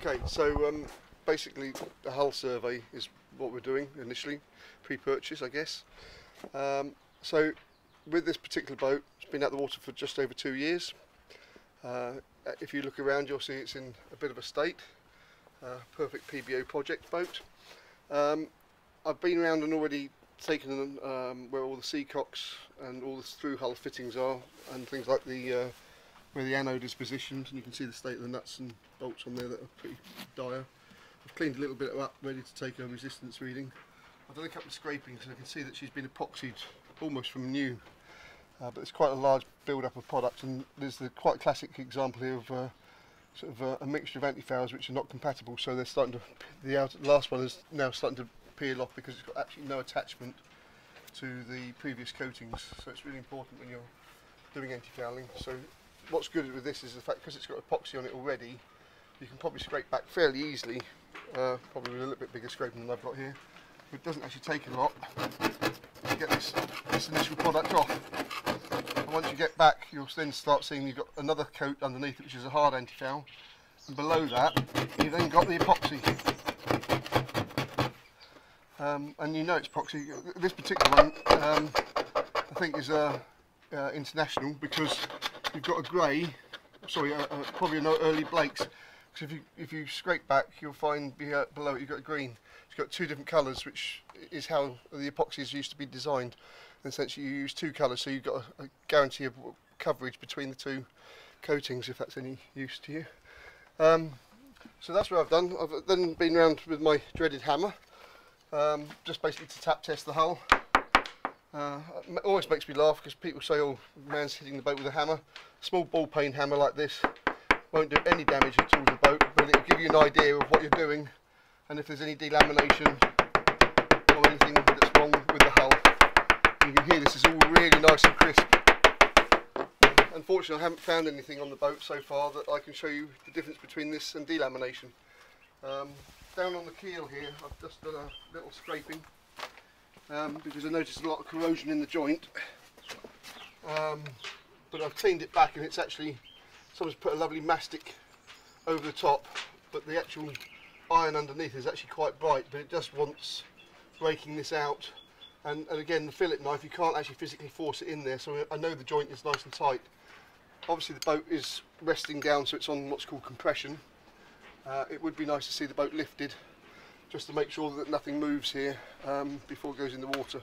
Okay, so basically the hull survey is what we're doing initially, pre-purchase I guess. So with this particular boat, it's been out the water for just over 2 years. If you look around you'll see it's in a bit of a state, perfect PBO Project Boat. I've been around and already taken where all the seacocks and all the through hull fittings are and things like the where the anode is positioned, and you can see the state of the nuts and bolts on there that are pretty dire. I've cleaned a little bit up, ready to take a resistance reading. I've done a couple of scrapings and I can see that she's been epoxied almost from new, but it's quite a large build-up of product, and there's the quite classic example here of sort of a mixture of antifouls which are not compatible, so they're starting to, the last one is now starting to peel off because it's got absolutely no attachment to the previous coatings, so it's really important when you're doing antifouling. So what's good with this is the fact because it's got epoxy on it already, you can probably scrape back fairly easily, probably with a little bit bigger scraping than I've got here. It doesn't actually take a lot to get this initial product off. And once you get back, you'll then start seeing you've got another coat underneath it, which is a hard antifoul, and below that you've then got the epoxy. And you know it's epoxy. This particular one I think is international, because you've got a grey, sorry, probably an early Blake's. Because if you scrape back, you'll find below it you've got a green. It's got two different colours, which is how the epoxies used to be designed. And essentially you use two colours, so you've got a guarantee of coverage between the two coatings, if that's any use to you. So that's what I've done. I've then been around with my dreaded hammer, just basically to tap test the hull. It always makes me laugh because people say, oh, man's hitting the boat with a hammer. A small ball peen hammer like this won't do any damage at all to the boat, but it'll give you an idea of what you're doing and if there's any delamination or anything that's wrong with the hull. You can hear this is all really nice and crisp. Unfortunately I haven't found anything on the boat so far that I can show you the difference between this and delamination. Down on the keel here I've just done a little scraping because I noticed a lot of corrosion in the joint, but I've cleaned it back and it's actually, someone's put a lovely mastic over the top, but the actual iron underneath is actually quite bright, but it just wants breaking this out. And again, the fillet knife, you can't actually physically force it in there, so I know the joint is nice and tight. Obviously the boat is resting down, so it's on what's called compression. It would be nice to see the boat lifted, just to make sure that nothing moves here before it goes in the water.